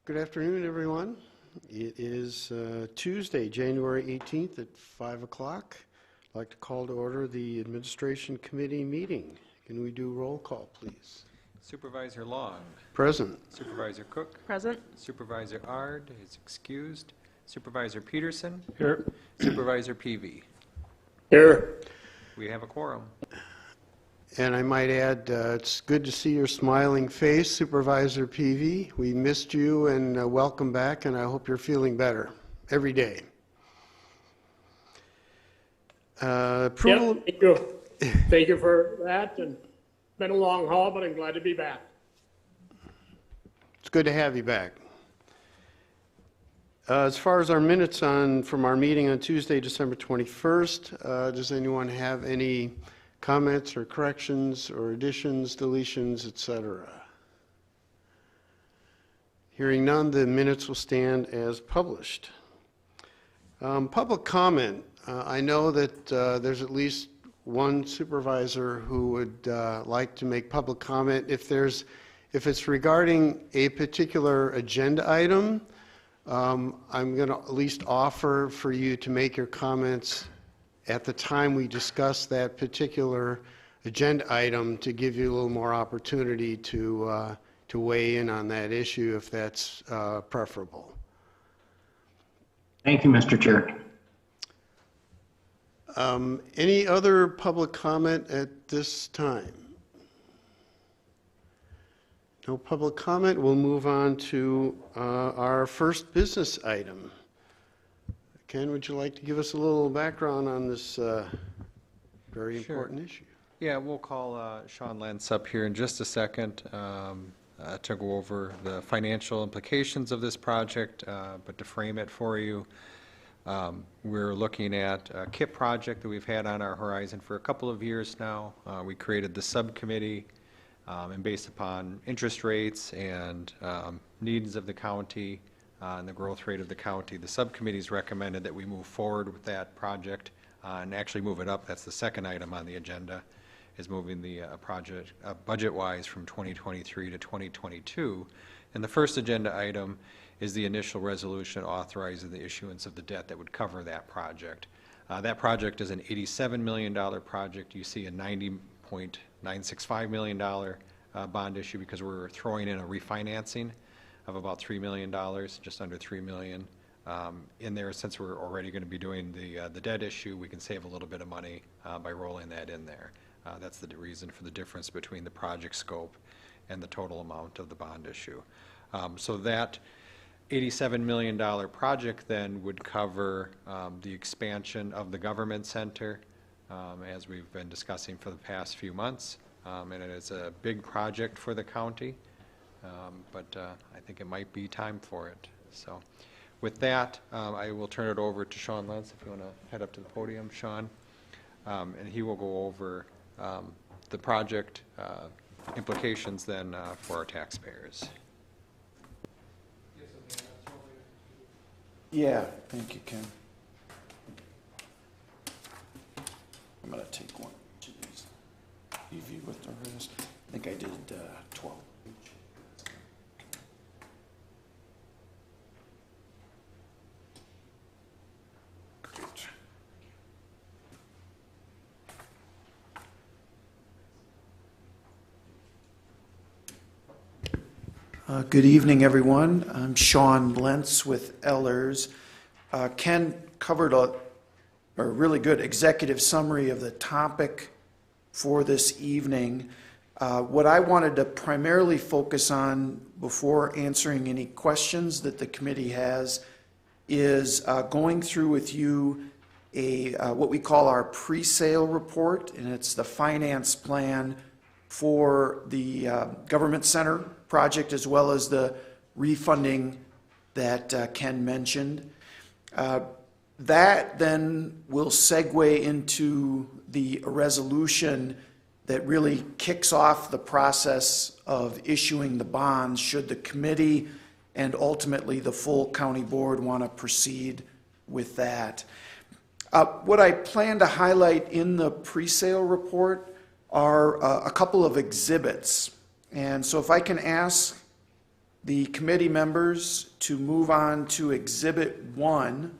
Good afternoon, everyone. It is Tuesday, January 18th at 5 o'clock. I'd like to call to order the Administration Committee meeting. Can we do roll call, please? Supervisor Long. Present. Supervisor Cook. Present. Supervisor Ard is excused. Supervisor Peterson. Here. Supervisor Peavy. Here. We have a quorum. And I might add, it's good to see your smiling face, Supervisor Peavy. We missed you, and welcome back, and I hope you're feeling better every day. Approval. Yep, thank you. Thank you for that. And been a long haul, but I'm glad to be back. It's good to have you back. As far as our minutes from our meeting on Tuesday, December 21st, does anyone have any comments or corrections or additions, deletions, etc.? Hearing none, the minutes will stand as published. Public comment. I know that there's at least one supervisor who would like to make public comment. If it's regarding a particular agenda item, I'm going to at least offer for you to make your comments at the time we discuss that particular agenda item to give you a little more opportunity to weigh in on that issue if that's preferable. Thank you, Mr. Chair. Any other public comment at this time? No public comment. We'll move on to our first business item. Ken, would you like to give us a little background on this very important issue? Yeah, we'll call Sean Lentz up here in just a second to go over the financial implications of this project, but to frame it for you, we're looking at a KIP project that we've had on our horizon for a couple of years now. We created the subcommittee, and based upon interest rates and needs of the county, and the growth rate of the county, the subcommittees recommended that we move forward with that project and actually move it up. That's the second item on the agenda, is moving the project budget-wise from 2023 to 2022. And the first agenda item is the initial resolution authorizing the issuance of the debt that would cover that project. That project is an $87 million project. You see a $90.965 million bond issue because we're throwing in a refinancing of about $3 million, just under $3 million in there. Since we're already going to be doing the debt issue, we can save a little bit of money by rolling that in there. That's the reason for the difference between the project scope and the total amount of the bond issue. So that $87 million project then would cover the expansion of the government center, as we've been discussing for the past few months. And it is a big project for the county. But I think it might be time for it. So with that, I will turn it over to Sean Lentz, if you want to head up to the podium, Sean. And he will go over the project implications then for our taxpayers. Yeah, thank you, Ken. I'm going to take one to these EV with the rest. I think I did 12. Good evening, everyone. I'm Sean Lentz with Ehlers. Ken covered a really good executive summary of the topic for this evening. What I wanted to primarily focus on before answering any questions that the committee has is going through with you what we call our pre-sale report, and it's the finance plan for the government center project as well as the refunding that Ken mentioned. That then will segue into the resolution that really kicks off the process of issuing the bonds should the committee and ultimately the full county board want to proceed with that. What I plan to highlight in the pre-sale report are a couple of exhibits. And so if I can ask the committee members to move on to Exhibit 1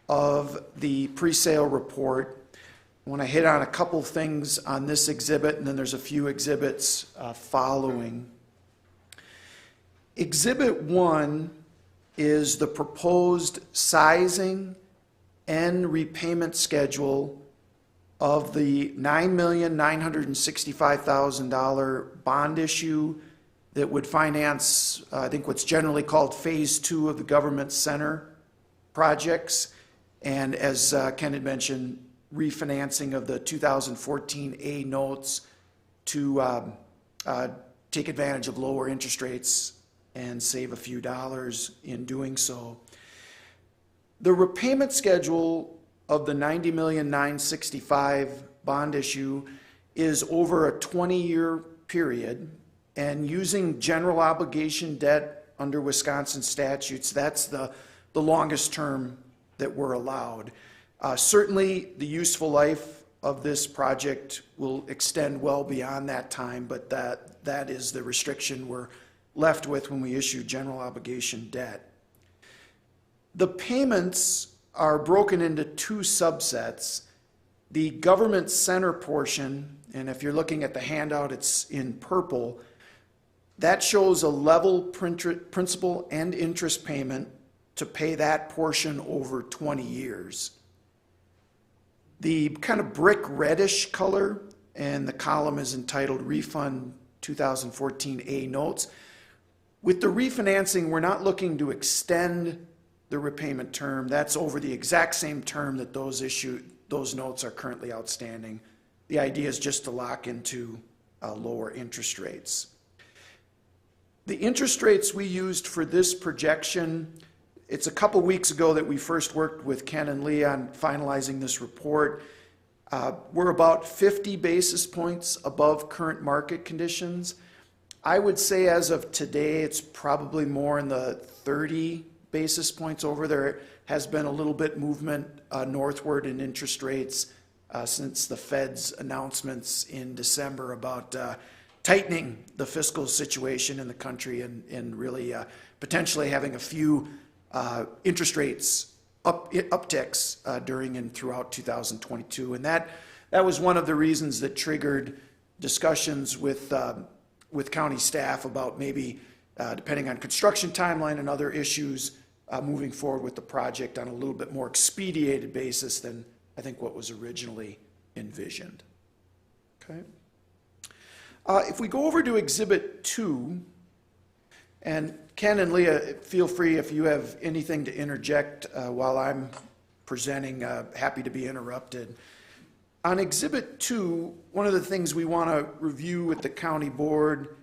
of the pre-sale report. I want to hit on a couple things on this exhibit, and then there's a few exhibits following. Exhibit 1 is the proposed sizing and repayment schedule of the $9,965,000 bond issue that would finance, I think what's generally called Phase 2 of the Government Center projects, and as Ken had mentioned, refinancing of the 2014 A notes to take advantage of lower interest rates and save a few dollars in doing so. The repayment schedule of the $90,965,000 bond issue is over a 20-year period, and using general obligation debt under Wisconsin statutes, that's the longest term that we're allowed. Certainly, the useful life of this project will extend well beyond that time, but that is the restriction we're left with when we issue general obligation debt. The payments are broken into two subsets. The government center portion, and if you're looking at the handout, it's in purple, that shows a level principal and interest payment to pay that portion over 20 years. The kind of brick reddish color, and the column is entitled Refund 2014 A Notes. With the refinancing, we're not looking to extend the repayment term. That's over the exact same term that those notes are currently outstanding. The idea is just to lock into lower interest rates. The interest rates we used for this projection, it's a couple weeks ago that we first worked with Ken and Lee on finalizing this report. We're about 50 basis points above current market conditions. I would say as of today, it's probably more in the 30 basis points over. There has been a little bit movement northward in interest rates since the Fed's announcements in December about tightening the fiscal situation in the country and really potentially having a few interest rates upticks during and throughout 2022. And that was one of the reasons that triggered discussions with county staff about maybe, depending on construction timeline and other issues, moving forward with the project on a little bit more expedited basis than I think what was originally envisioned. Okay. If we go over to Exhibit 2, and Ken and Leah, feel free if you have anything to interject while I'm presenting, happy to be interrupted. On Exhibit 2, one of the things we want to review with the county board,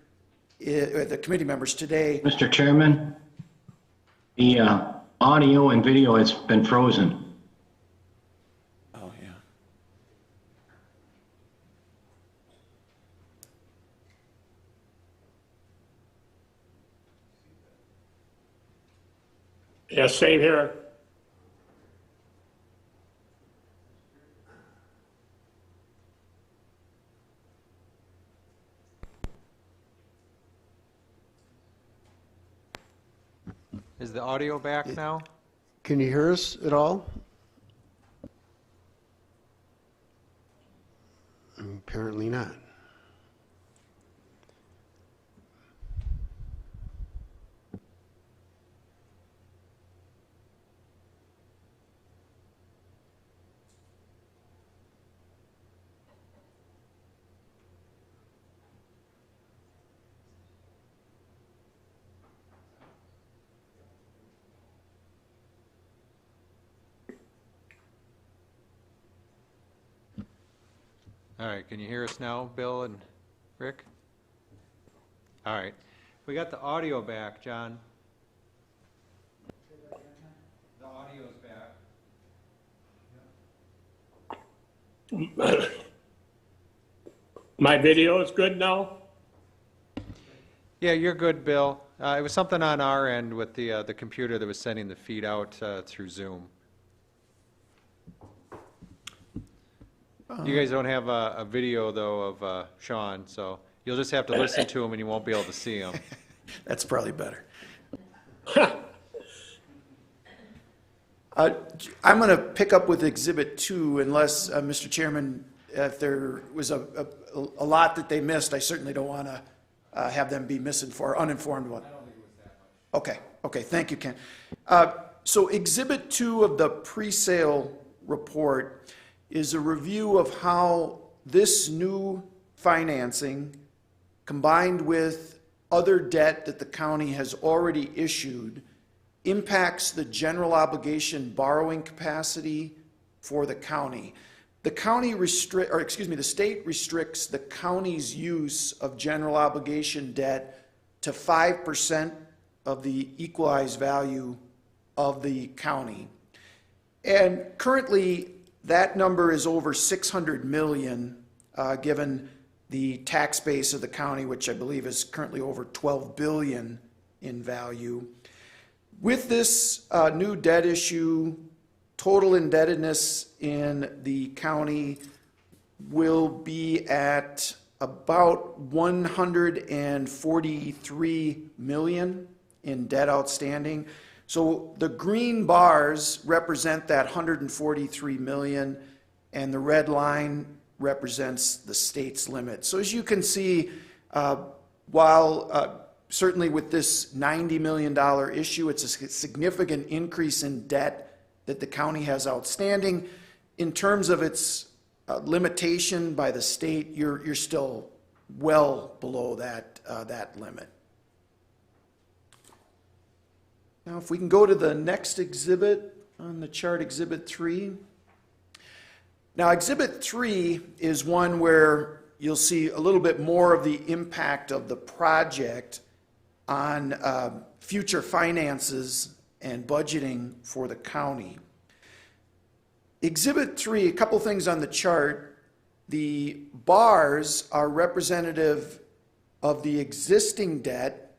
the committee members today. Mr. Chairman, the audio and video has been frozen. Oh, yeah. Yeah, same here. Is the audio back now? Can you hear us at all? Apparently not. All right, can you hear us now, Bill and Rick? All right, we got the audio back, John. The audio's back. My video is good now? Yeah, you're good, Bill. It was something on our end with the computer that was sending the feed out through Zoom. You guys don't have a video, though, of Sean, so you'll just have to listen to him and you won't be able to see him. That's probably better. I'm going to pick up with Exhibit 2 unless, Mr. Chairman, if there was a lot that they missed, I certainly don't want to have them be misinformed, uninformed one. I don't think it was that much. Okay, thank you, Ken. So Exhibit 2 of the pre-sale report is a review of how this new financing, combined with other debt that the county has already issued, impacts the general obligation borrowing capacity for the county. The state restricts the county's use of general obligation debt to 5% of the equalized value of the county. And currently, that number is over 600 million, given the tax base of the county, which I believe is currently over 12 billion in value. With this new debt issue, total indebtedness in the county will be at about 143 million in debt outstanding. So the green bars represent that 143 million, and the red line represents the state's limit. So as you can see, while certainly with this $90 million issue, it's a significant increase in debt that the county has outstanding. In terms of its limitation by the state, you're still well below that limit. Now, if we can go to the next exhibit on the chart, Exhibit 3. Now, Exhibit 3 is one where you'll see a little bit more of the impact of the project on future finances and budgeting for the county. Exhibit 3, a couple things on the chart. The bars are representative of the existing debt,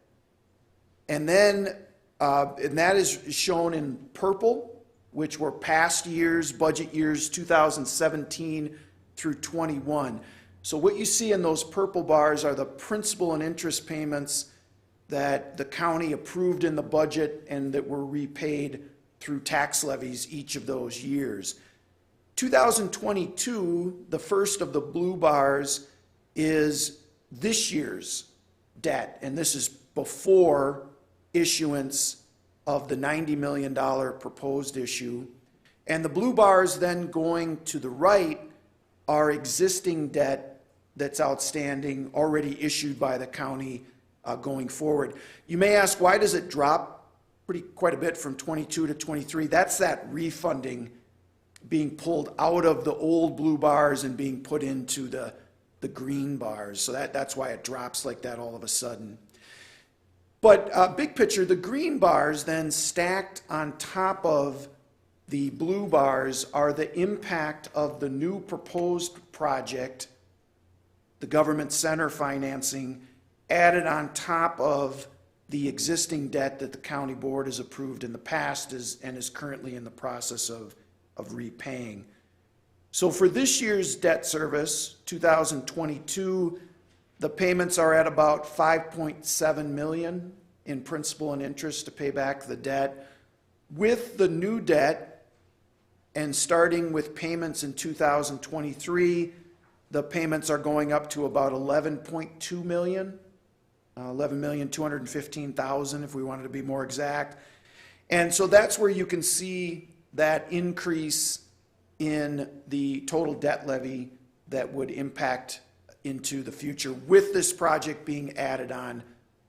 and then and that is shown in purple, which were past years, budget years 2017 through 21. So what you see in those purple bars are the principal and interest payments that the county approved in the budget and that were repaid through tax levies each of those years. 2022, the first of the blue bars, is this year's debt, and this is before issuance of the $90 million proposed issue. And the blue bars then going to the right are existing debt that's outstanding, already issued by the county going forward. You may ask, why does it drop quite a bit from 22 to 23? That's that refunding being pulled out of the old blue bars and being put into the green bars. So that's why it drops like that all of a sudden. But big picture, the green bars then stacked on top of the blue bars are the impact of the new proposed project, the government center financing, added on top of the existing debt that the county board has approved in the past and is currently in the process of repaying. So for this year's debt service, 2022, the payments are at about $5.7 million in principal and interest to pay back the debt. With the new debt, and starting with payments in 2023, the payments are going up to about $11.2 million, $11,215,000 if we wanted to be more exact. And so that's where you can see that increase in the total debt levy that would impact into the future, with this project being added on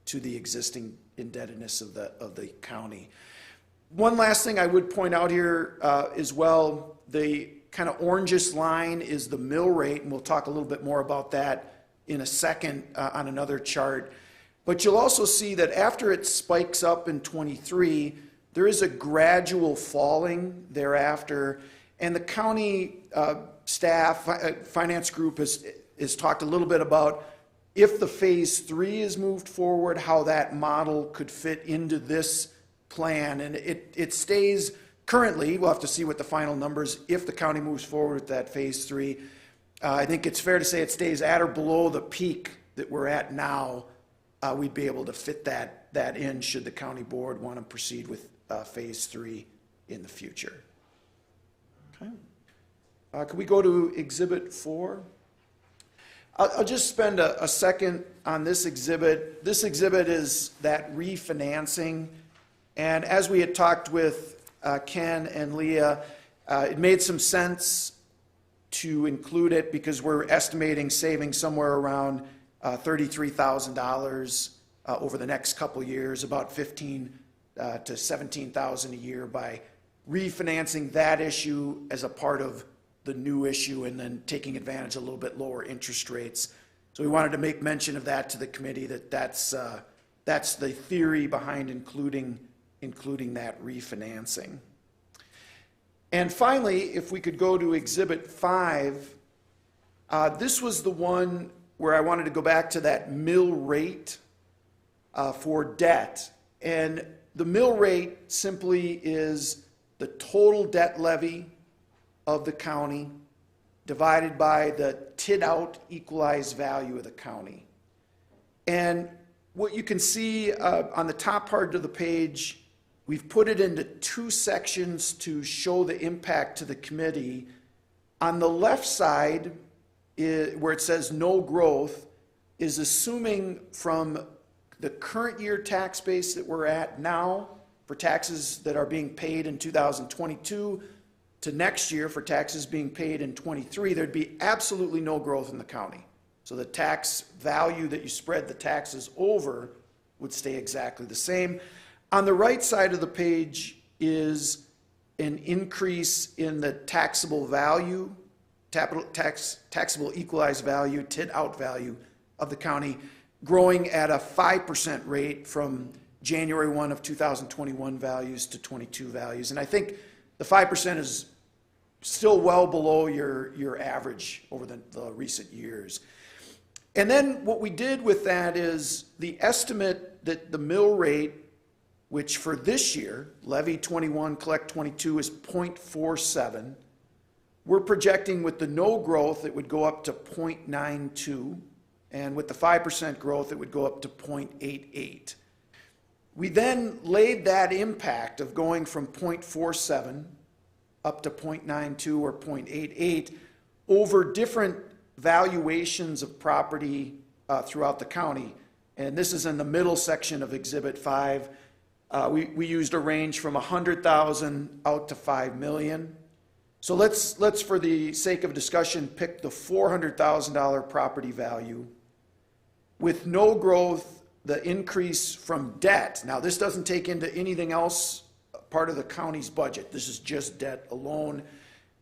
to the existing indebtedness of the county. One last thing I would point out here as well, the kind of orangish line is the mill rate, and we'll talk a little bit more about that in a second on another chart. But you'll also see that after it spikes up in 23, there is a gradual falling thereafter, and the county staff, finance group has talked a little bit about if the phase 3 is moved forward, how that model could fit into this plan. And it stays currently, we'll have to see what the final numbers, if the county moves forward with that phase 3. I think it's fair to say it stays at or below the peak that we're at now we'd be able to fit that in should the county board want to proceed with phase 3 in the future. Okay. Could we go to Exhibit 4? I'll just spend a second on this exhibit. This exhibit is that refinancing. And as we had talked with Ken and Leah, it made some sense to include it because we're estimating saving somewhere around $33,000 over the next couple years, about $15,000 to $17,000 a year by refinancing that issue as a part of the new issue and then taking advantage of a little bit lower interest rates. So we wanted to make mention of that to the committee, that's the theory behind including that refinancing. And finally, if we could go to Exhibit 5, this was the one where I wanted to go back to that mill rate for debt. And the mill rate simply is the total debt levy of the county divided by the TID-out equalized value of the county. And what you can see on the top part of the page, we've put it into 2 sections to show the impact to the committee. On the left side, where it says no growth, is assuming from the current year tax base that we're at now for taxes that are being paid in 2022 to next year for taxes being paid in 23, there'd be absolutely no growth in the county. So the tax value that you spread the taxes over would stay exactly the same. On the right side of the page is an increase in the taxable value, taxable equalized value, TID-out value of the county, growing at a 5% rate from January 1 of 2021 values to 22 values. And I think the 5% is still well below your average over the recent years. And then what we did with that is the estimate that the mill rate, which for this year, levy 21, collect 22, is 0.47. We're projecting with the no growth, it would go up to 0.92. And with the 5% growth, it would go up to 0.88. We then laid that impact of going from 0.47 up to 0.92 or 0.88 over different valuations of property throughout the county. And this is in the middle section of Exhibit 5. We used a range from 100,000 out to 5 million. So let's, for the sake of discussion, pick the $400,000 property value. With no growth, the increase from debt, now this doesn't take into anything else part of the county's budget, this is just debt alone,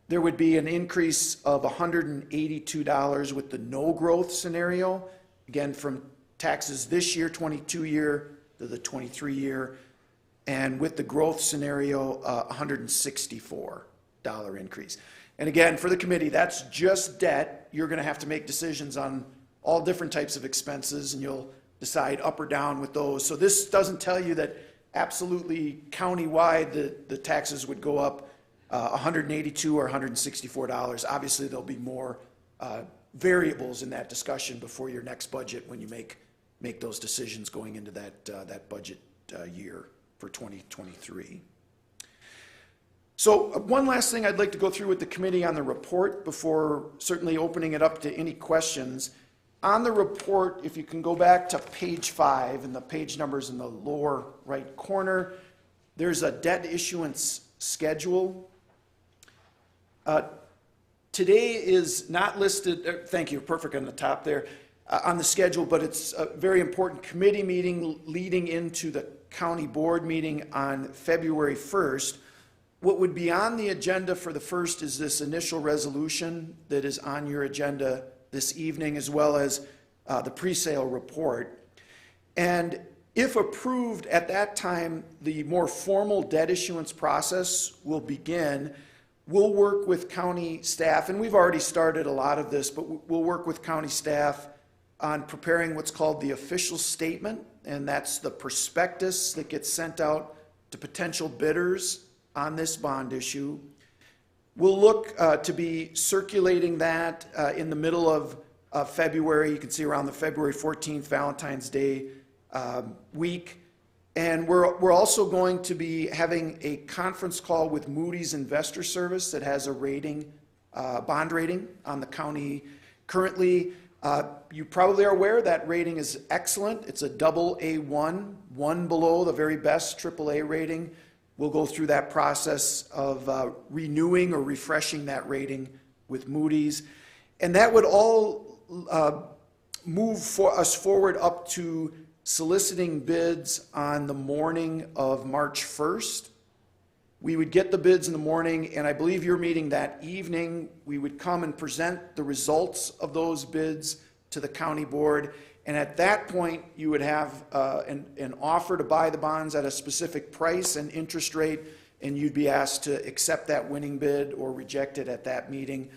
there would be an increase of $182 with the no growth scenario, again from taxes this year, 22 year, to the 23 year, and with the growth scenario, $164 increase. And again, for the committee, that's just debt. You're going to have to make decisions on all different types of expenses, and you'll decide up or down with those. So this doesn't tell you that absolutely countywide the taxes would go up $182 or $164. Obviously, there'll be more variables in that discussion before your next budget when you make those decisions going into that budget year for 2023. So one last thing I'd like to go through with the committee on the report before certainly opening it up to any questions. On the report, if you can go back to page 5, and the page number's in the lower right corner, there's a debt issuance schedule. Today is not listed, thank you, perfect on the top there, on the schedule, but it's a very important committee meeting leading into the county board meeting on February 1st. What would be on the agenda for the first is this initial resolution that is on your agenda this evening, as well as the pre-sale report. And if approved at that time, the more formal debt issuance process will begin. We'll work with county staff, and we've already started a lot of this, but we'll work with county staff on preparing what's called the official statement, and that's the prospectus that gets sent out to potential bidders on this bond issue. We'll look to be circulating that in the middle of February. You can see around the February 14th, Valentine's Day week. And we're also going to be having a conference call with Moody's Investor Service that has a rating, bond rating on the county. Currently, you probably are aware that rating is excellent. It's a double A1, one below the very best AAA rating. We'll go through that process of renewing or refreshing that rating with Moody's. And that would all move us forward up to soliciting bids on the morning of March 1st. We would get the bids in the morning, and I believe you're meeting that evening. We would come and present the results of those bids to the county board, and at that point, you would have an offer to buy the bonds at a specific price and interest rate, and you'd be asked to accept that winning bid or reject it at that meeting.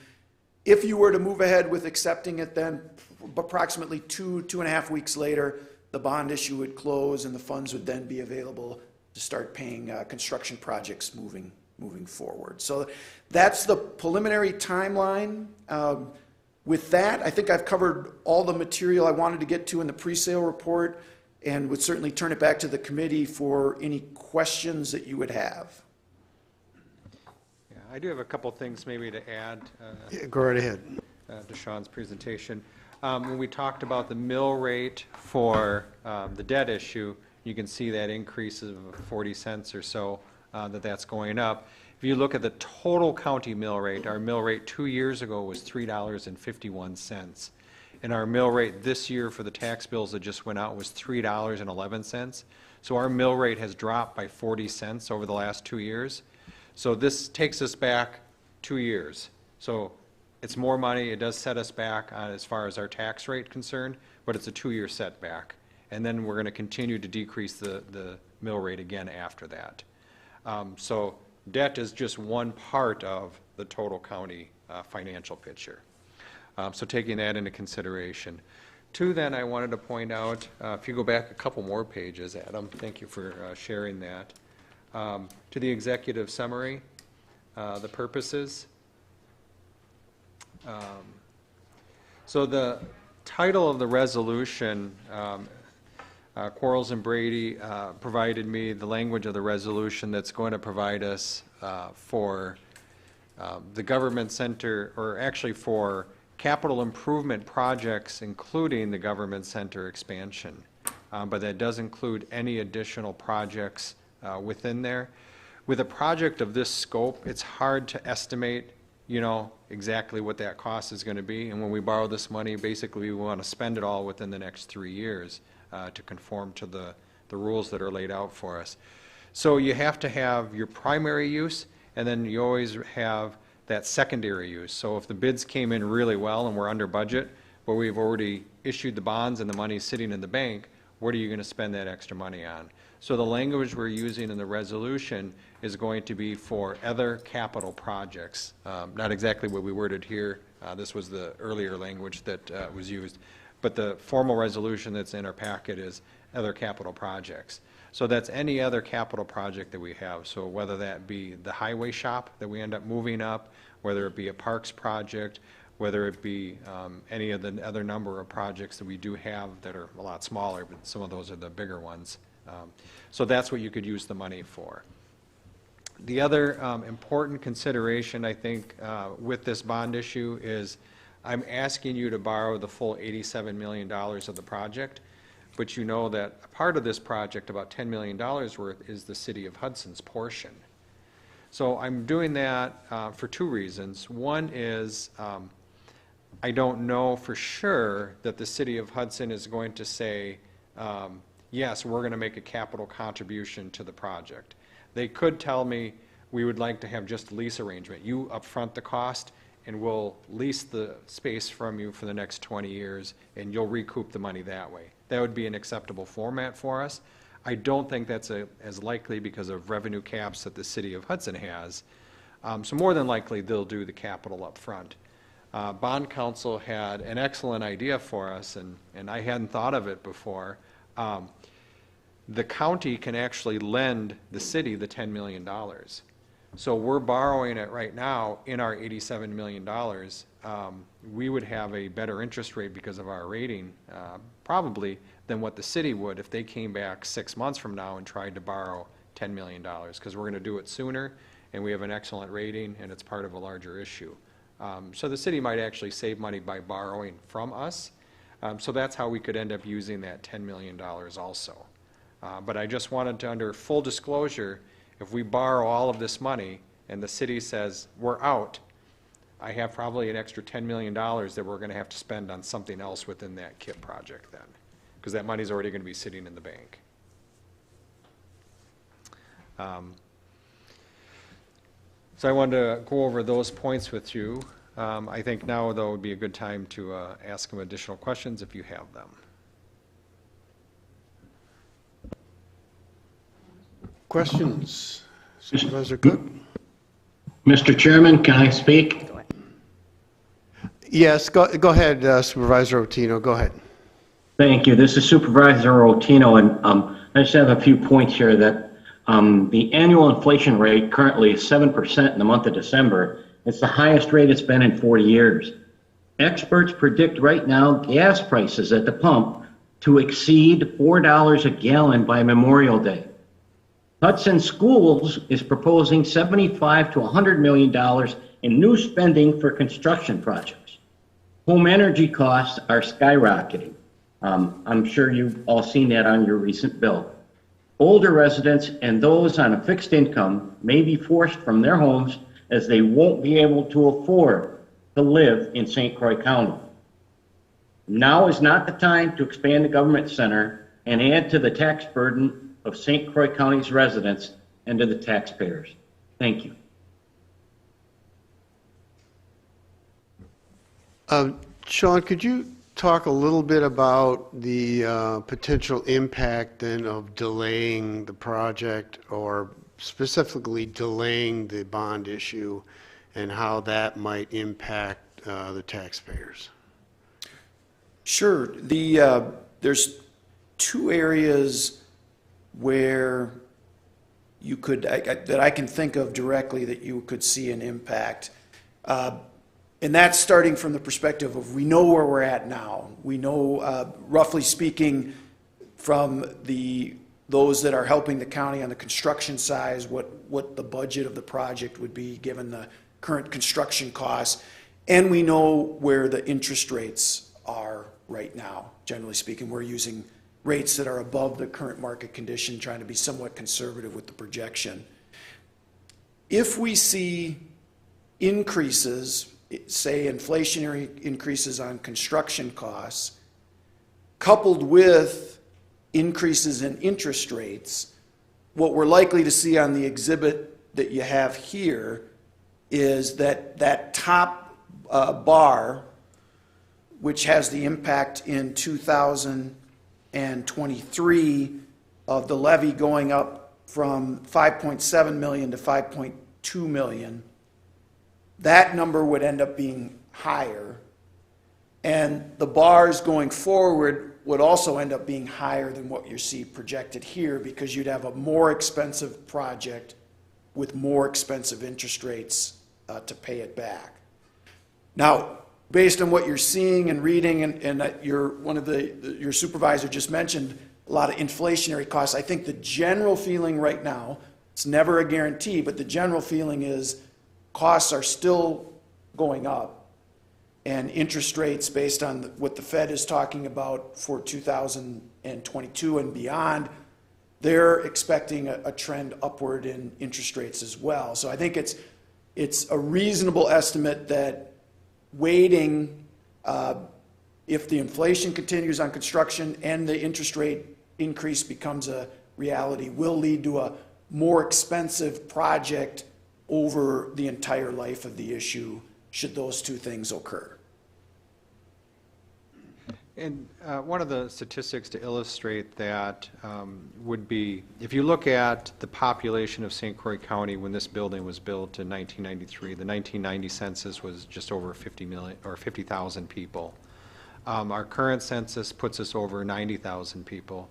If you were to move ahead with accepting it, then approximately 2.5 weeks later, the bond issue would close and the funds would then be available to start paying construction projects moving forward. So that's the preliminary timeline. With that, I think I've covered all the material I wanted to get to in the pre-sale report, and would certainly turn it back to the committee for any questions that you would have. Yeah, I do have a couple things maybe to add Yeah, go right ahead. to Sean's presentation. When we talked about the mill rate for the debt issue, you can see that increase of 40 cents or so that's going up. If you look at the total county mill rate, our mill rate 2 years ago was $3.51. And our mill rate this year for the tax bills that just went out was $3.11. So our mill rate has dropped by 40 cents over the last 2 years. So this takes us back 2 years. So it's more money. It does set us back as far as our tax rate concerned, but it's a 2-year setback. And then we're going to continue to decrease the mill rate again after that. So debt is just one part of the total county financial picture. So taking that into consideration. Two, then, I wanted to point out, if you go back a couple more pages, Adam, thank you for sharing that, to the executive summary, the purposes. So the title of the resolution, Quarles and Brady provided me the language of the resolution that's going to provide us for the government center, or actually for capital improvement projects, including the government center expansion. But that does include any additional projects within there. With a project of this scope, it's hard to estimate, you know, exactly what that cost is going to be. And when we borrow this money, basically we want to spend it all within the next 3 years to conform to the rules that are laid out for us. So you have to have your primary use, and then you always have that secondary use. So if the bids came in really well and we're under budget, but we've already issued the bonds and the money's sitting in the bank, what are you going to spend that extra money on? So the language we're using in the resolution is going to be for other capital projects. Not exactly what we worded here. This was the earlier language that was used. But the formal resolution that's in our packet is other capital projects. So that's any other capital project that we have. So whether that be the highway shop that we end up moving up, whether it be a parks project, whether it be any of the other number of projects that we do have that are a lot smaller, but some of those are the bigger ones. So that's what you could use the money for. The other important consideration, I think, with this bond issue is I'm asking you to borrow the full $87 million of the project, but you know that a part of this project, about $10 million worth, is the City of Hudson's portion. So I'm doing that for two reasons. One is I don't know for sure that the City of Hudson is going to say, yes, we're going to make a capital contribution to the project. They could tell me, we would like to have just a lease arrangement. You upfront the cost, and we'll lease the space from you for the next 20 years, and you'll recoup the money that way. That would be an acceptable format for us. I don't think that's as likely because of revenue caps that the City of Hudson has. So more than likely, they'll do the capital up front. Bond Counsel had an excellent idea for us, and I hadn't thought of it before. The county can actually lend the city the $10 million. So we're borrowing it right now in our $87 million. We would have a better interest rate because of our rating, probably, than what the city would if they came back 6 months from now and tried to borrow $10 million, because we're going to do it sooner, and we have an excellent rating, and it's part of a larger issue. So the city might actually save money by borrowing from us. So that's how we could end up using that $10 million also. But I just wanted to, under full disclosure, if we borrow all of this money and the city says, we're out, I have probably an extra $10 million that we're going to have to spend on something else within that KIP project then, because that money's already going to be sitting in the bank. So I wanted to go over those points with you. I think now, though, would be a good time to ask them additional questions if you have them. Questions? Supervisor Cook? Mr. Chairman, can I speak? Yes, go ahead, Supervisor Otino, go ahead. Thank you. This is Supervisor Otino, and I just have a few points here that the annual inflation rate currently is 7% in the month of December. It's the highest rate it's been in 40 years. Experts predict right now gas prices at the pump to exceed $4 a gallon by Memorial Day. Hudson Schools is proposing $75 to $100 million in new spending for construction projects. Home energy costs are skyrocketing. I'm sure you've all seen that on your recent bill. Older residents and those on a fixed income may be forced from their homes as they won't be able to afford to live in St. Croix County. Now is not the time to expand the government center and add to the tax burden of St. Croix County's residents and to the taxpayers. Thank you. Sean, could you talk a little bit about the potential impact then of delaying the project, or specifically delaying the bond issue, and how that might impact the taxpayers? Sure. There's two areas where you could, that I can think of directly, that you could see an impact. And that's starting from the perspective of, we know where we're at now. We know, roughly speaking, from those that are helping the county on the construction side, what the budget of the project would be given the current construction costs. And we know where the interest rates are right now. Generally speaking, we're using rates that are above the current market condition, trying to be somewhat conservative with the projection. If we see increases, say inflationary increases on construction costs, coupled with increases in interest rates, what we're likely to see on the exhibit that you have here is that top bar, which has the impact in 2023 of the levy going up from 5.7 million to 5.2 million, that number would end up being higher. And the bars going forward would also end up being higher than what you see projected here, because you'd have a more expensive project with more expensive interest rates to pay it back. Now, based on what you're seeing and reading, and your supervisor just mentioned a lot of inflationary costs, I think the general feeling right now, it's never a guarantee, but the general feeling is costs are still going up, and interest rates, based on what the Fed is talking about for 2022 and beyond, they're expecting a trend upward in interest rates as well. So I think it's a reasonable estimate that waiting, if the inflation continues on construction and the interest rate increase becomes a reality, will lead to a more expensive project over the entire life of the issue, should those two things occur. And one of the statistics to illustrate that would be, if you look at the population of St. Croix County when this building was built in 1993, the 1990 census was just over 50,000 people. Our current census puts us over 90,000 people.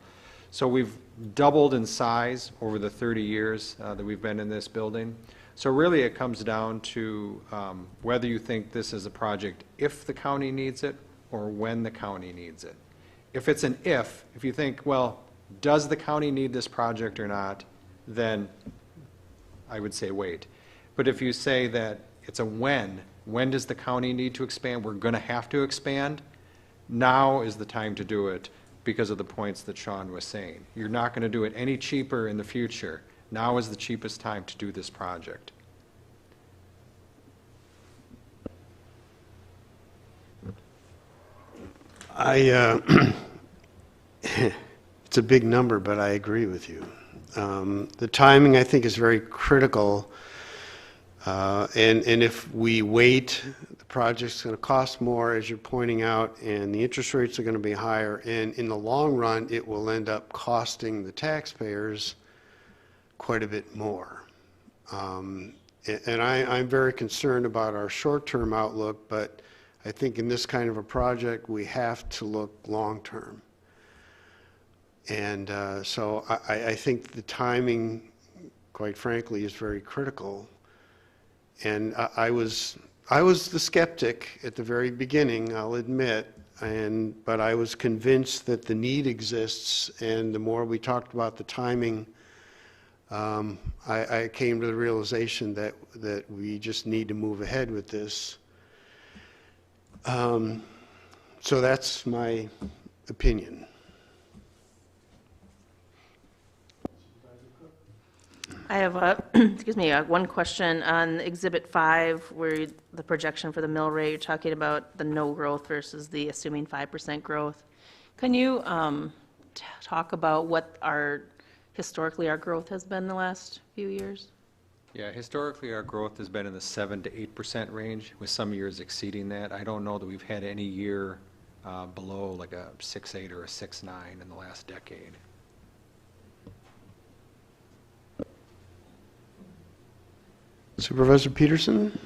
So we've doubled in size over the 30 years that we've been in this building. So really, it comes down to whether you think this is a project if the county needs it or when the county needs it. If it's an if you think, well, does the county need this project or not, then I would say wait. But if you say that it's a when does the county need to expand? We're going to have to expand. Now is the time to do it because of the points that Sean was saying. You're not going to do it any cheaper in the future. Now is the cheapest time to do this project. It's a big number, but I agree with you. The timing, I think, is very critical. And if we wait, the project's going to cost more, as you're pointing out, and the interest rates are going to be higher. And in the long run, it will end up costing the taxpayers quite a bit more. And I'm very concerned about our short-term outlook, but I think in this kind of a project, we have to look long-term. And so I think the timing, quite frankly, is very critical. And I was the skeptic at the very beginning, I'll admit, but I was convinced that the need exists, and the more we talked about the timing, I came to the realization that we just need to move ahead with this. So that's my opinion. I have one question on Exhibit 5, where the projection for the mill rate, you're talking about the no growth versus the assuming 5% growth. Can you talk about what historically our growth has been the last few years? Yeah, historically, our growth has been in the 7 to 8% range, with some years exceeding that. I don't know that we've had any year below like a 6.8 or a 6.9 in the last decade. Supervisor Peterson?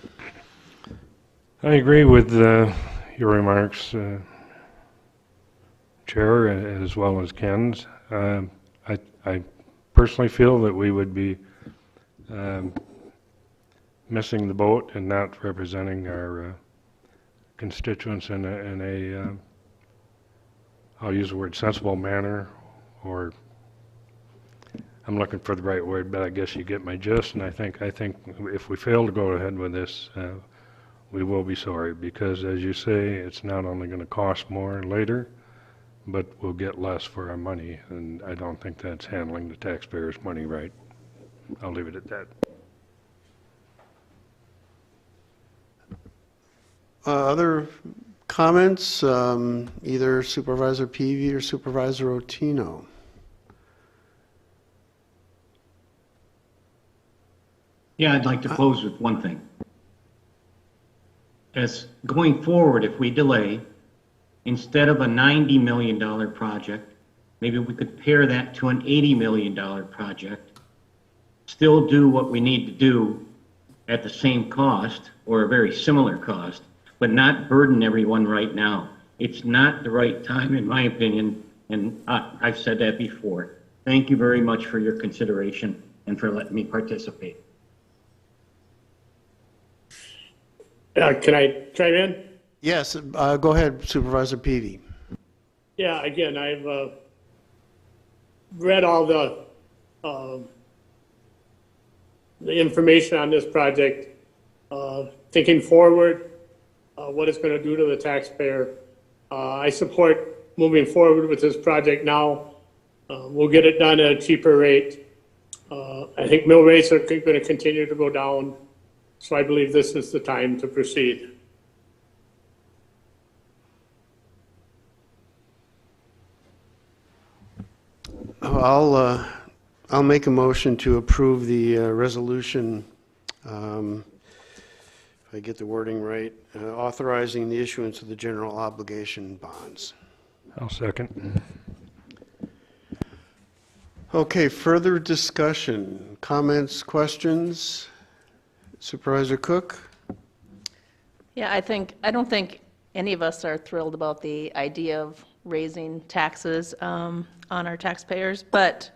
I agree with your remarks, Chair, as well as Ken's. I personally feel that we would be missing the boat and not representing our constituents in a I'll use the word sensible manner, or I'm looking for the right word, but I guess you get my gist. And I think if we fail to go ahead with this, we will be sorry, because as you say, it's not only going to cost more later, but we'll get less for our money, and I don't think that's handling the taxpayers' money right. I'll leave it at that. Other comments, either Supervisor Peavy or Supervisor Otino? Yeah, I'd like to close with one thing. As going forward, if we delay, instead of a $90 million project, maybe we could pair that to an $80 million project, still do what we need to do at the same cost or a very similar cost, but not burden everyone right now. It's not the right time, in my opinion, and I've said that before. Thank you very much for your consideration and for letting me participate. Can I chime in? Yes, go ahead, Supervisor Peavy. Yeah, again, I've read all the information on this project, thinking forward, what it's going to do to the taxpayer. I support moving forward with this project now. We'll get it done at a cheaper rate. I think mill rates are going to continue to go down, so I believe this is the time to proceed. I'll make a motion to approve the resolution, if I get the wording right, authorizing the issuance of the general obligation bonds. I'll second. Okay, further discussion, comments, questions? Supervisor Cook? Yeah, I don't think any of us are thrilled about the idea of raising taxes on our taxpayers, but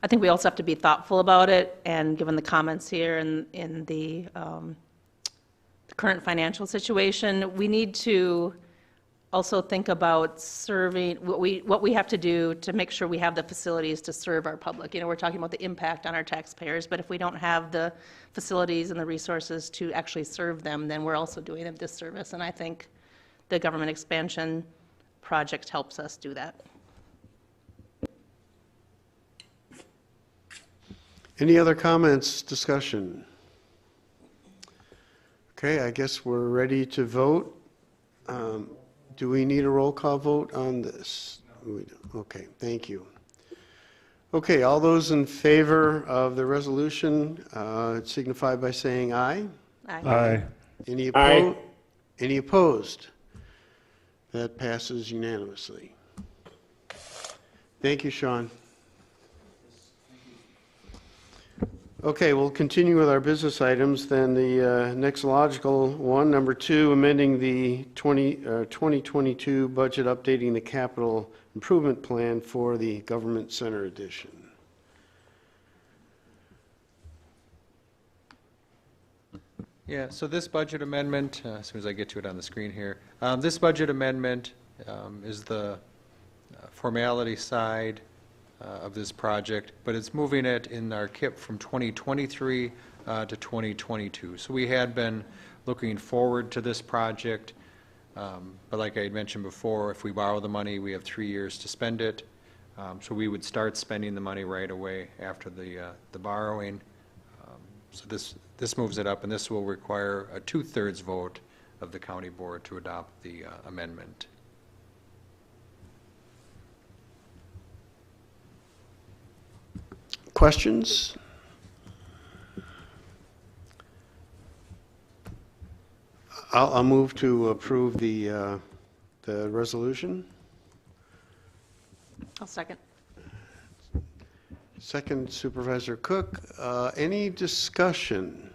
I think we also have to be thoughtful about it, and given the comments here and in the current financial situation, we need to also think about serving, what we have to do to make sure we have the facilities to serve our public. You know, we're talking about the impact on our taxpayers, but if we don't have the facilities and the resources to actually serve them, then we're also doing them disservice. And I think the government expansion project helps us do that. Any other comments, discussion? Okay, I guess we're ready to vote. Do we need a roll call vote on this? We don't. Okay, thank you. Okay, all those in favor of the resolution signify by saying aye. Aye. Any Aye. opposed? Any opposed? That passes unanimously. Thank you, Sean. Okay, we'll continue with our business items. Then the next logical one, number 2, amending the 2022 budget, updating the capital improvement plan for the Government Center addition. Yeah, so this budget amendment, as soon as I get to it on the screen here, this budget amendment is the formality side of this project, but it's moving it in our KIP from 2023 to 2022. So we had been looking forward to this project, but like I had mentioned before, if we borrow the money, we have 3 years to spend it. So we would start spending the money right away after the borrowing. So this moves it up, and this will require a 2/3 vote of the county board to adopt the amendment. Questions? I'll move to approve the resolution. I'll second. Second, Supervisor Cook. Any discussion?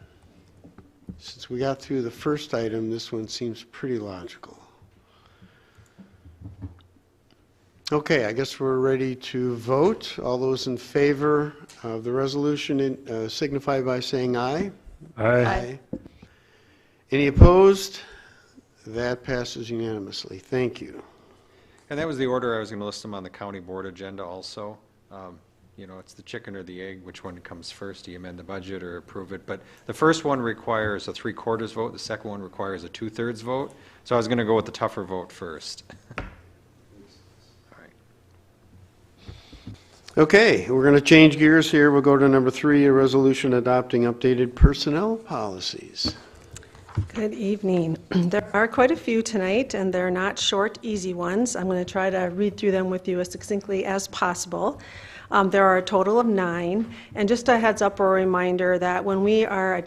Since we got through the first item, this one seems pretty logical. Okay, I guess we're ready to vote. All those in favor of the resolution signify by saying aye. Aye. Any opposed? That passes unanimously. Thank you. And that was the order I was going to list them on the county board agenda also. You know, it's the chicken or the egg, which one comes first? Do you amend the budget or approve it? But the first one requires a 3/4 vote. The second one requires a 2/3 vote. So I was going to go with the tougher vote first. Okay, we're going to change gears here. We'll go to number 3, a resolution adopting updated personnel policies. Good evening. There are quite a few tonight, and they're not short, easy ones. I'm going to try to read through them with you as succinctly as possible. There are a total of 9, and just a heads up or a reminder that when we are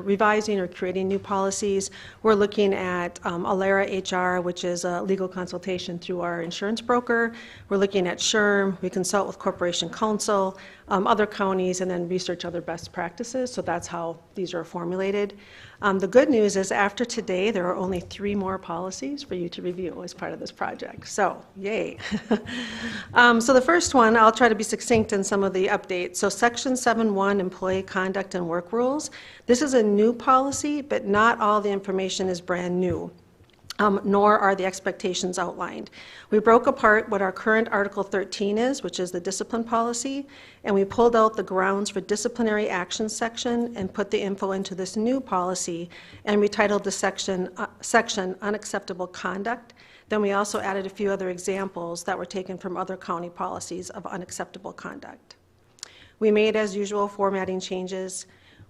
revising or creating new policies, we're looking at ALERA HR, which is a legal consultation through our insurance broker. We're looking at SHRM. We consult with Corporation Counsel, other counties, and then research other best practices. So that's how these are formulated. The good news is after today, there are only 3 more policies for you to review as part of this project. So, yay. So the first one, I'll try to be succinct in some of the updates. So Section 7.1, Employee Conduct and Work Rules. This is a new policy, but not all the information is brand new. Nor are the expectations outlined. We broke apart what our current Article 13 is, which is the discipline policy, and we pulled out the grounds for disciplinary action section and put the info into this new policy, and we titled the section Unacceptable Conduct. Then we also added a few other examples that were taken from other county policies of unacceptable conduct. We made, as usual, formatting changes.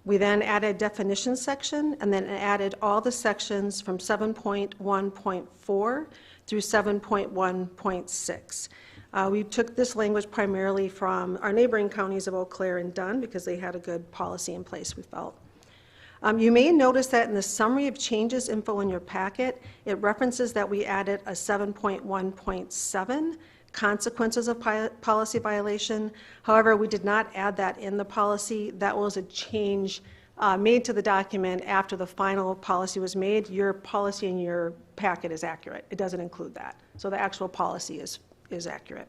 We then added definition section and then added all the sections from 7.1.4 through 7.1.6. We took this language primarily from our neighboring counties of Eau Claire and Dunn because they had a good policy in place, we felt. You may notice that in the summary of changes info in your packet, it references that we added a 7.1.7, consequences of policy violation. However, we did not add that in the policy. That was a change made to the document after the final policy was made. Your policy in your packet is accurate. It doesn't include that. So the actual policy is accurate.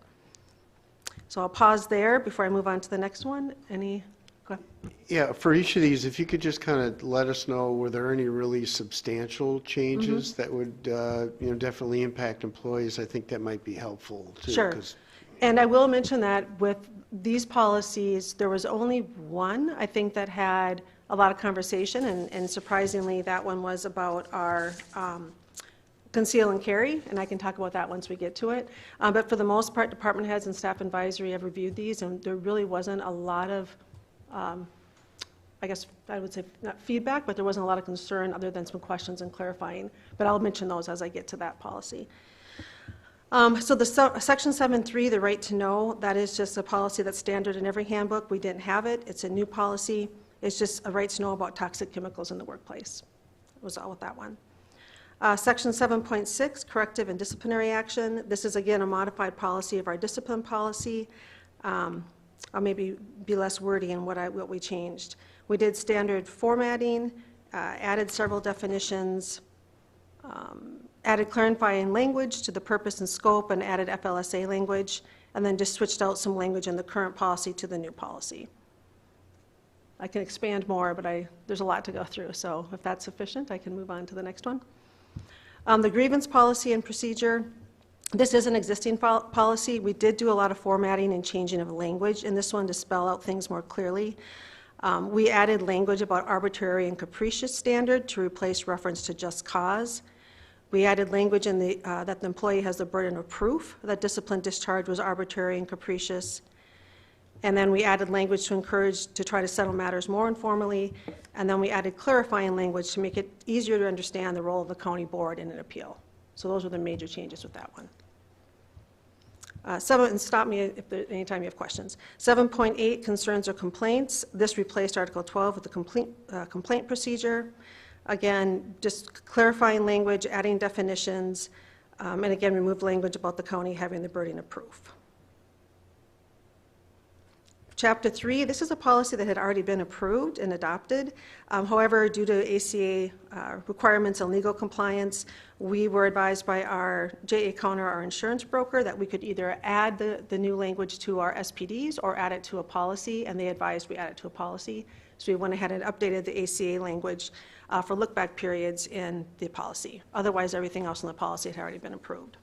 So I'll pause there before I move on to the next one. Any, go ahead. Yeah, for each of these, if you could just kind of let us know, were there any really substantial changes that would, definitely impact employees? I think that might be helpful too. Sure. 'Cause- And I will mention that with these policies, there was only one, I think, that had a lot of conversation, and surprisingly, that one was about our conceal and carry, and I can talk about that once we get to it. But for the most part, department heads and staff advisory have reviewed these, and there really wasn't a lot of, I guess I would say, not feedback, but there wasn't a lot of concern other than some questions and clarifying. But I'll mention those as I get to that policy. So the Section 7.3, the right to know, that is just a policy that's standard in every handbook. We didn't have it. It's a new policy. It's just a right to know about toxic chemicals in the workplace. It was all with that one. Section 7.6, corrective and disciplinary action. This is, again, a modified policy of our discipline policy. I'll maybe be less wordy in what we changed. We did standard formatting, added several definitions, added clarifying language to the purpose and scope, and added FLSA language, and then just switched out some language in the current policy to the new policy. I can expand more, but there's a lot to go through, so if that's sufficient, I can move on to the next one. The grievance policy and procedure, this is an existing policy. We did do a lot of formatting and changing of language in this one to spell out things more clearly. We added language about arbitrary and capricious standard to replace reference to just cause. We added language in that the employee has the burden of proof that discipline discharge was arbitrary and capricious. And then we added language to encourage to try to settle matters more informally. And then we added clarifying language to make it easier to understand the role of the county board in an appeal. So those were the major changes with that one. And stop me anytime you have questions. 7.8, concerns or complaints. This replaced Article 12 with the complaint procedure. Again, just clarifying language, adding definitions, and again, removed language about the county having the burden of proof. Chapter 3, this is a policy that had already been approved and adopted. However, due to ACA requirements and legal compliance, we were advised by our J.A. Counter, our insurance broker, that we could either add the new language to our SPDs or add it to a policy, and they advised we add it to a policy. So we went ahead and updated the ACA language for look-back periods in the policy. Otherwise, everything else in the policy had already been approved.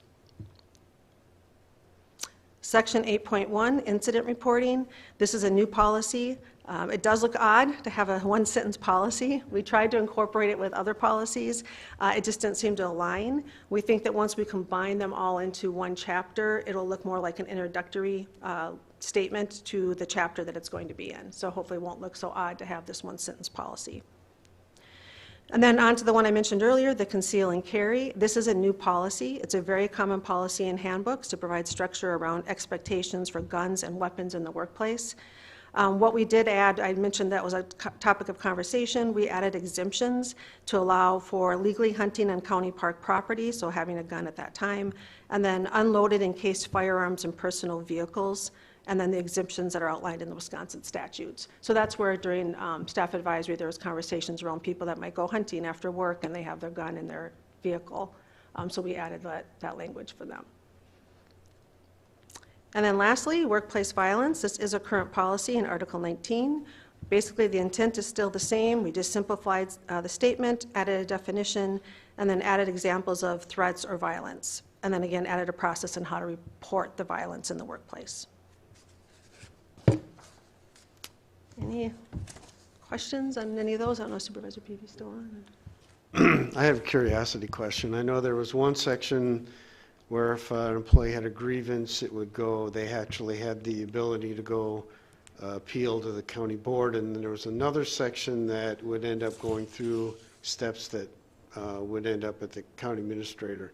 Section 8.1, incident reporting. This is a new policy. It does look odd to have a one-sentence policy. We tried to incorporate it with other policies. It just didn't seem to align. We think that once we combine them all into one chapter, it'll look more like an introductory statement to the chapter that it's going to be in. So hopefully it won't look so odd to have this one-sentence policy. And then on to the one I mentioned earlier, the conceal and carry. This is a new policy. It's a very common policy in handbooks to provide structure around expectations for guns and weapons in the workplace. What we did add, I mentioned that was a topic of conversation. We added exemptions to allow for legally hunting on county park property, so having a gun at that time, and then unloaded encased firearms in personal vehicles, and then the exemptions that are outlined in the Wisconsin statutes. So that's where during staff advisory there was conversations around people that might go hunting after work and they have their gun in their vehicle. So we added that language for them. And then lastly, workplace violence. This is a current policy in Article 19. Basically the intent is still the same. We just simplified the statement, added a definition, and then added examples of threats or violence. And then again added a process on how to report the violence in the workplace. Any questions on any of those? I don't know, Supervisor Peavy still on? I have a curiosity question. I know there was one section where if an employee had a grievance, it would go, they actually had the ability to go appeal to the county board, and then there was another section that would end up going through steps that would end up at the county administrator.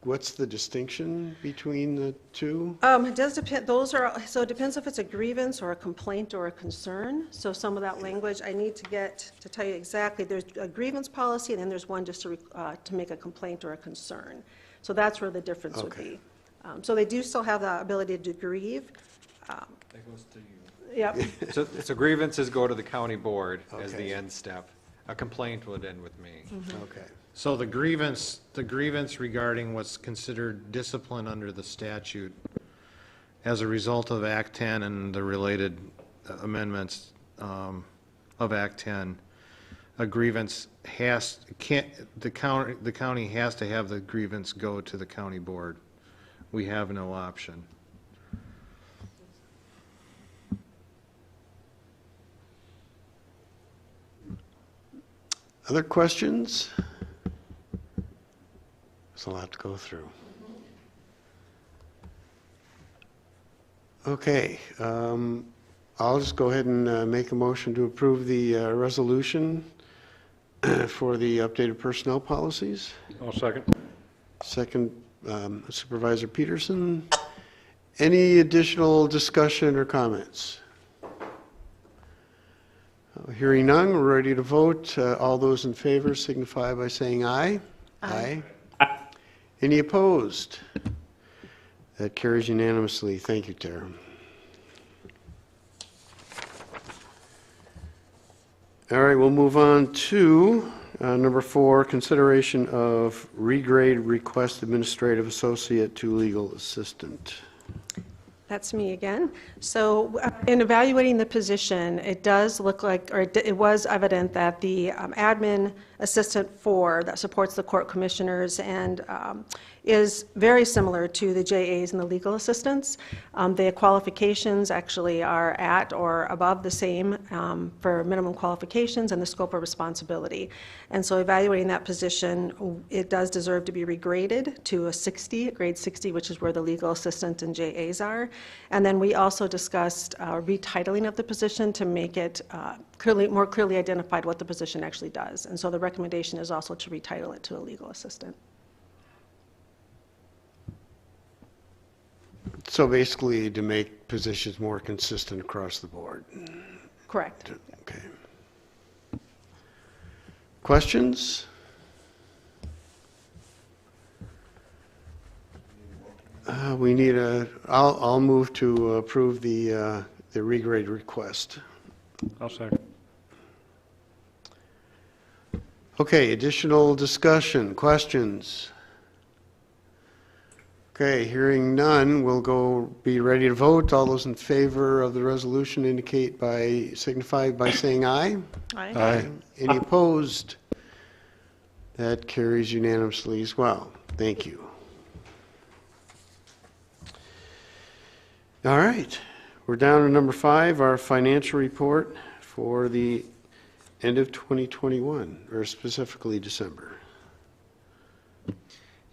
What's the distinction between the two? It does depend. So it depends if it's a grievance or a complaint or a concern. So some of that language I need to get to tell you exactly. There's a grievance policy, and then there's one just to make a complaint or a concern. So that's where the difference would be. So they do still have the ability to grieve. That goes to you. Yep. So grievances go to the county board as the end step. A complaint would end with me. Okay. So the grievance regarding what's considered discipline under the statute as a result of Act 10 and the related amendments of Act 10, a grievance the county has to have the grievance go to the county board. We have no option. Other questions? There's a lot to go through. Okay, I'll just go ahead and make a motion to approve the resolution for the updated personnel policies. I'll second. Second, Supervisor Peterson. Any additional discussion or comments? Hearing none, we're ready to vote. All those in favor signify by saying aye. Aye. Any opposed? That carries unanimously. Thank you, Tara. All right, we'll move on to number 4, consideration of regrade request administrative associate to legal assistant. That's me again. So in evaluating the position, it does look like, or it was evident that the admin assistant 4 that supports the court commissioners and is very similar to the JAs and the legal assistants. The qualifications actually are at or above the same for minimum qualifications and the scope of responsibility. And so evaluating that position, it does deserve to be regraded to a 60, grade 60, which is where the legal assistant and JAs are. And then we also discussed retitling of the position to make it more clearly identified what the position actually does. And so the recommendation is also to retitle it to a legal assistant. So basically to make positions more consistent across the board. Correct. Okay. Questions? We need I'll move to approve the regrade request. I'll second. Okay, additional discussion, questions? Okay, hearing none, we'll be ready to vote. All those in favor of the resolution signify by saying aye. Aye. Any opposed? That carries unanimously as well. Thank you. All right, we're down to number 5, our financial report for the end of 2021, or specifically December.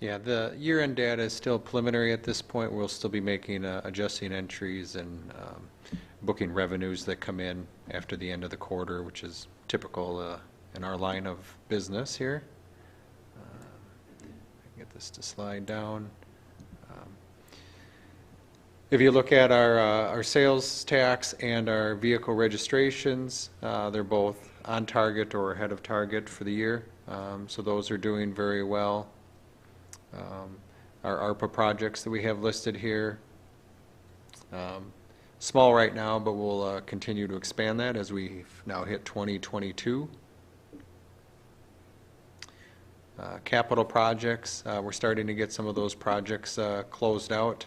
Yeah, the year-end data is still preliminary at this point. We'll still be making adjusting entries and booking revenues that come in after the end of the quarter, which is typical in our line of business here. Get this to slide down. If you look at our sales tax and our vehicle registrations, they're both on target or ahead of target for the year. So those are doing very well. Our ARPA projects that we have listed here, small right now, but we'll continue to expand that as we now hit 2022. Capital projects, we're starting to get some of those projects closed out.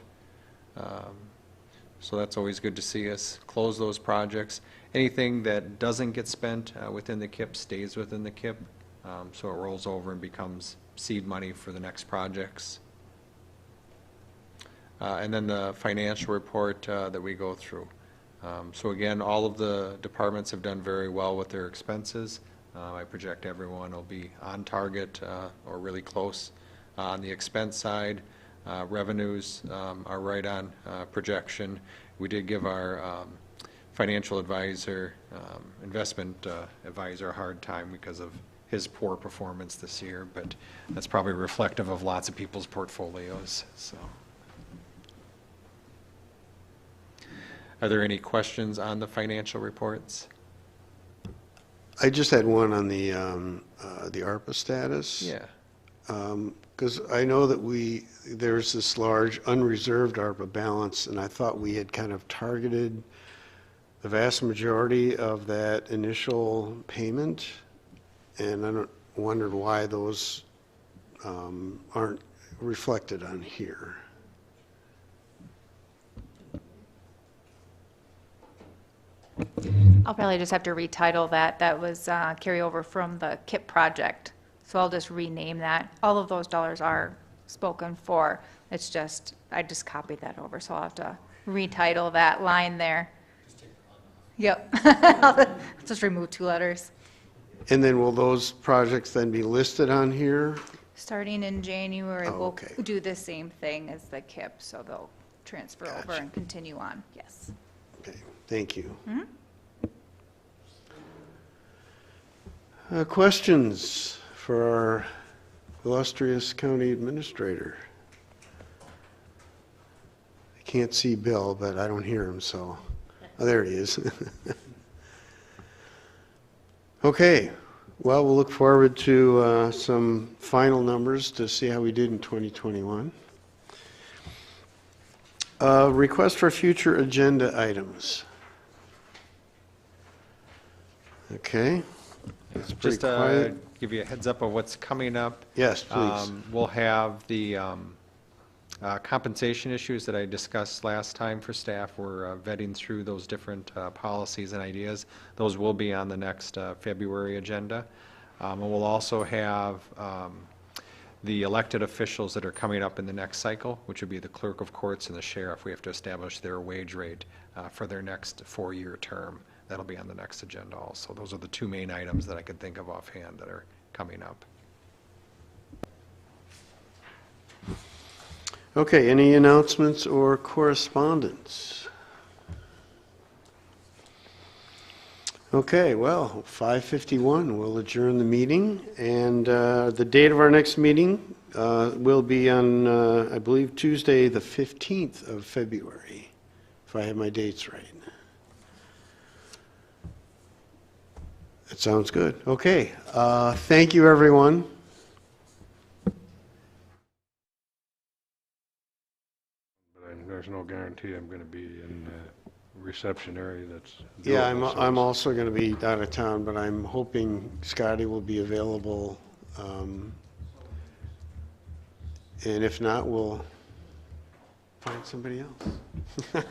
So that's always good to see us close those projects. Anything that doesn't get spent within the KIP stays within the KIP, so it rolls over and becomes seed money for the next projects. And then the financial report that we go through. So again, all of the departments have done very well with their expenses. I project everyone will be on target or really close on the expense side. Revenues are right on projection. We did give our financial advisor, investment advisor a hard time because of his poor performance this year, but that's probably reflective of lots of people's portfolios. So, are there any questions on the financial reports? I just had one on the ARPA status. Yeah. Because I know that there's this large unreserved ARPA balance, and I thought we had kind of targeted the vast majority of that initial payment, and I wondered why those aren't reflected on here. I'll probably just have to retitle that. That was carryover from the KIP project. So I'll just rename that. All of those dollars are spoken for. It's just, I just copied that over, so I'll have to retitle that line there. Yep. I'll just remove 2 letters. And then will those projects then be listed on here? Starting in January, Oh, we'll okay. do the same thing as the KIP, so they'll transfer over Gotcha. and continue on. Yes. Okay, thank you. Questions for our illustrious county administrator? I can't see Bill, but I don't hear him, so, oh, there he is. Okay, well, we'll look forward to some final numbers to see how we did in 2021. Request for future agenda items. Okay. It's pretty Just to quiet. give you a heads up of what's coming up. Yes, please. We'll have the compensation issues that I discussed last time for staff. We're vetting through those different policies and ideas. Those will be on the next February agenda. And we'll also have the elected officials that are coming up in the next cycle, which would be the clerk of courts and the sheriff. We have to establish their wage rate for their next 4-year term. That'll be on the next agenda also. Those are the 2 main items that I could think of offhand that are coming up. Okay, any announcements or correspondence? Okay, well, 5:51, we'll adjourn the meeting, and the date of our next meeting will be on, I believe, Tuesday, the 15th of February, if I have my dates right. That sounds good. Okay, thank you, everyone. But there's no guarantee I'm going to be in the reception area that's Yeah, doable, so I'm also going to be out of town, but I'm hoping Scotty will be available. And if not, we'll find somebody else.